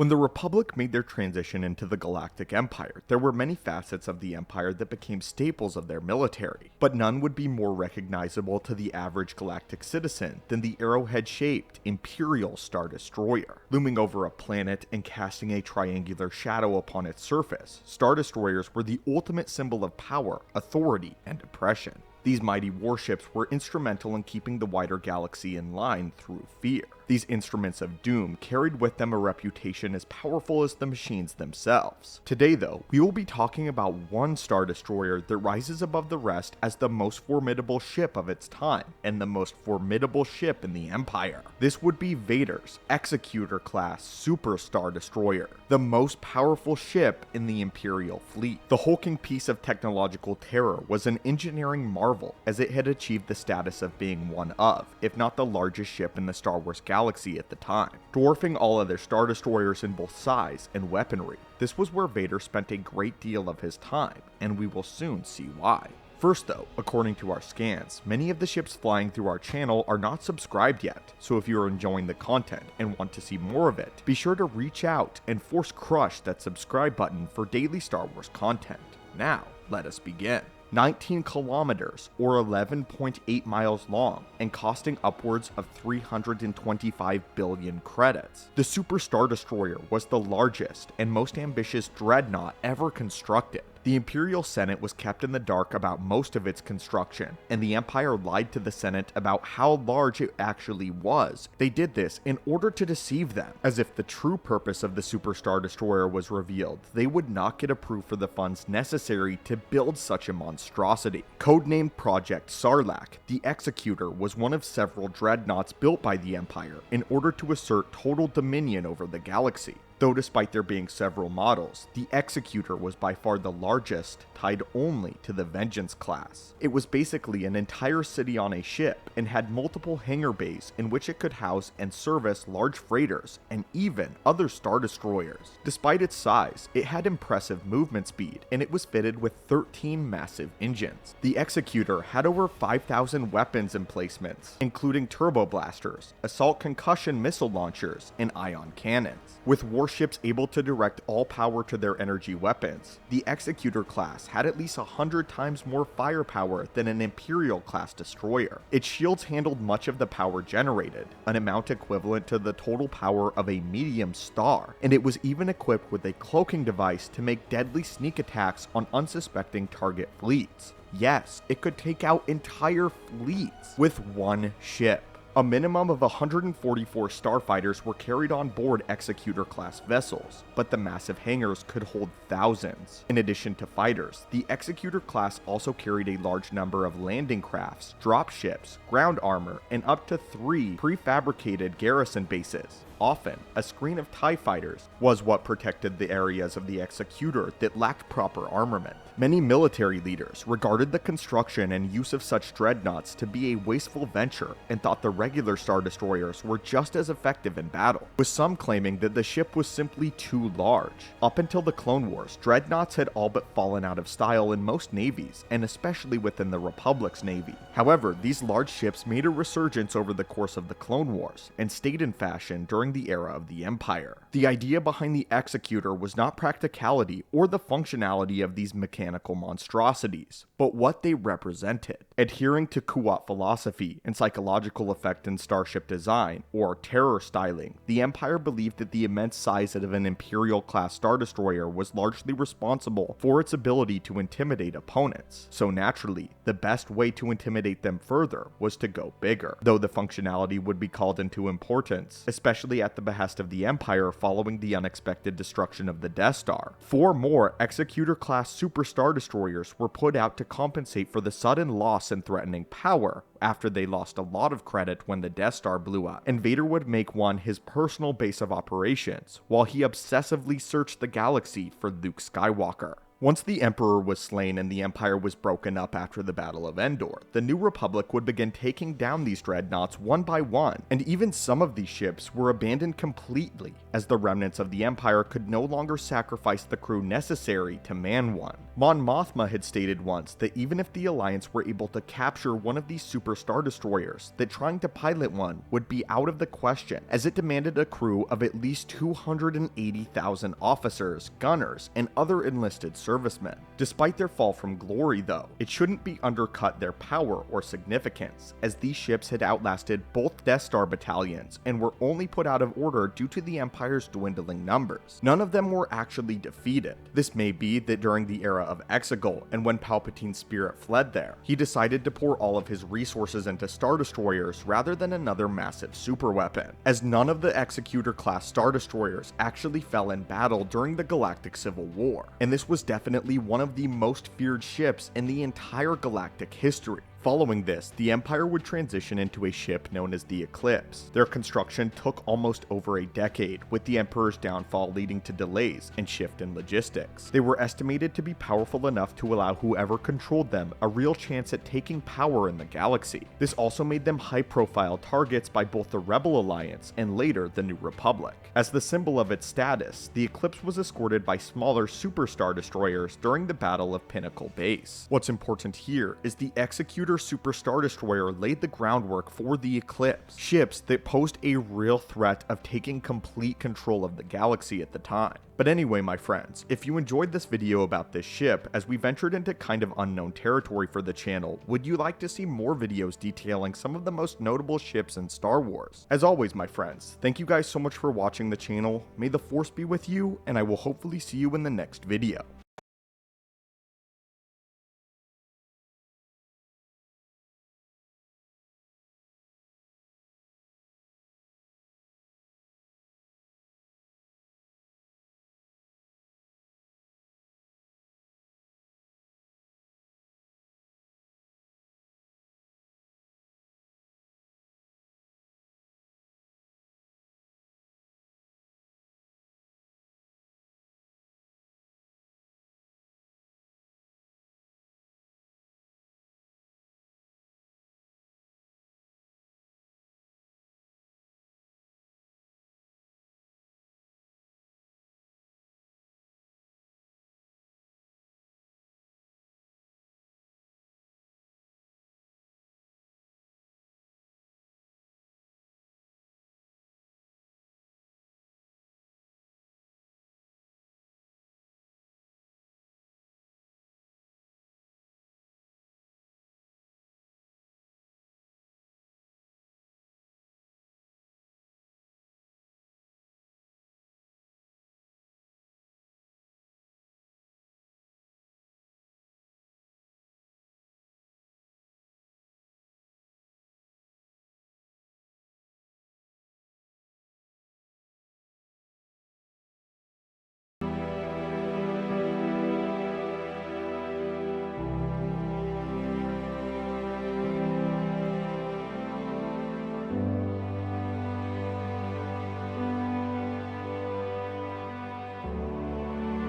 When the Republic made their transition into the Galactic Empire, there were many facets of the Empire that became staples of their military, but none would be more recognizable to the average galactic citizen than the arrowhead-shaped Imperial Star Destroyer. Looming over a planet and casting a triangular shadow upon its surface, Star Destroyers were the ultimate symbol of power, authority, and oppression. These mighty warships were instrumental in keeping the wider galaxy in line through fear. These instruments of doom carried with them a reputation as powerful as the machines themselves. Today though, we will be talking about one Star Destroyer that rises above the rest as the most formidable ship of its time, and the most formidable ship in the Empire. This would be Vader's Executor class Super Star Destroyer, the most powerful ship in the Imperial fleet. The hulking piece of technological terror was an engineering marvel, as it had achieved the status of being one of, if not the largest ship in the Star Wars galaxy at the time, dwarfing all other Star Destroyers in both size and weaponry. This was where Vader spent a great deal of his time, and we will soon see why. First though, according to our scans, many of the ships flying through our channel are not subscribed yet, so if you are enjoying the content and want to see more of it, be sure to reach out and force crush that subscribe button for daily Star Wars content. Now, let us begin. 19 kilometers or 11.8 miles long and costing upwards of 325 billion credits. The Super Star Destroyer was the largest and most ambitious dreadnought ever constructed. The Imperial Senate was kept in the dark about most of its construction, and the Empire lied to the Senate about how large it actually was. They did this in order to deceive them, as if the true purpose of the Super Star Destroyer was revealed, they would not get approved for the funds necessary to build such a monstrosity. Codenamed Project Sarlacc, the Executor was one of several dreadnoughts built by the Empire in order to assert total dominion over the galaxy. Though despite there being several models, the Executor was by far the largest, tied only to the Vengeance class. It was basically an entire city on a ship, and had multiple hangar bays in which it could house and service large freighters, and even other Star Destroyers. Despite its size, it had impressive movement speed, and it was fitted with 13 massive engines. The Executor had over 5,000 weapons emplacements, including turbo blasters, assault concussion missile launchers, and ion cannons. With warships able to direct all power to their energy weapons, the Executor class had at least 100 times more firepower than an Imperial class destroyer. Its shields handled much of the power generated, an amount equivalent to the total power of a medium star, and it was even equipped with a cloaking device to make deadly sneak attacks on unsuspecting target fleets. Yes, it could take out entire fleets with one ship. A minimum of 144 starfighters were carried on board Executor-class vessels, but the massive hangars could hold thousands. In addition to fighters, the Executor-class also carried a large number of landing crafts, dropships, ground armor, and up to 3 prefabricated garrison bases. Often, a screen of TIE fighters was what protected the areas of the Executor that lacked proper armament. Many military leaders regarded the construction and use of such dreadnoughts to be a wasteful venture and thought the regular Star Destroyers were just as effective in battle, with some claiming that the ship was simply too large. Up until the Clone Wars, dreadnoughts had all but fallen out of style in most navies, and especially within the Republic's navy. However, these large ships made a resurgence over the course of the Clone Wars, and stayed in fashion during the era of the Empire. The idea behind the Executor was not practicality or the functionality of these mechanical monstrosities, but what they represented. Adhering to Kuat philosophy and psychological effect in starship design, or terror styling, the Empire believed that the immense size of an Imperial-class Star Destroyer was largely responsible for its ability to intimidate opponents. So naturally, the best way to intimidate them further was to go bigger, though the functionality would be called into importance, especially at the behest of the Empire following the unexpected destruction of the Death Star. 4 more Executor-class Super Star Destroyers were put out to compensate for the sudden loss in threatening power, after they lost a lot of credit when the Death Star blew up, and Vader would make one his personal base of operations, while he obsessively searched the galaxy for Luke Skywalker. Once the Emperor was slain and the Empire was broken up after the Battle of Endor, the New Republic would begin taking down these dreadnoughts one by one, and even some of these ships were abandoned completely, as the remnants of the Empire could no longer sacrifice the crew necessary to man one. Mon Mothma had stated once that even if the Alliance were able to capture one of these super star destroyers, that trying to pilot one would be out of the question, as it demanded a crew of at least 280,000 officers, gunners, and other enlisted servicemen. Despite their fall from glory though, it shouldn't be undercut their power or significance, as these ships had outlasted both Death Star battalions and were only put out of order due to the Empire's dwindling numbers. None of them were actually defeated. This may be that during the era of Exegol, and when Palpatine's spirit fled there, he decided to pour all of his resources into Star Destroyers rather than another massive superweapon, as none of the Executor class Star Destroyers actually fell in battle during the Galactic Civil War, and this was definitely one of the most feared ships in the entire galactic history. Following this, the Empire would transition into a ship known as the Eclipse. Their construction took almost over a decade, with the Emperor's downfall leading to delays and shift in logistics. They were estimated to be powerful enough to allow whoever controlled them a real chance at taking power in the galaxy. This also made them high-profile targets by both the Rebel Alliance and later the New Republic. As the symbol of its status, the Eclipse was escorted by smaller Super Star Destroyers during the Battle of Pinnacle Base. What's important here is the Executor Super Star Destroyer laid the groundwork for the Eclipse, ships that posed a real threat of taking complete control of the galaxy at the time. But anyway, my friends, if you enjoyed this video about this ship, as we ventured into kind of unknown territory for the channel, would you like to see more videos detailing some of the most notable ships in Star Wars? As always, my friends, thank you guys so much for watching the channel, may the Force be with you, and I will hopefully see you in the next video.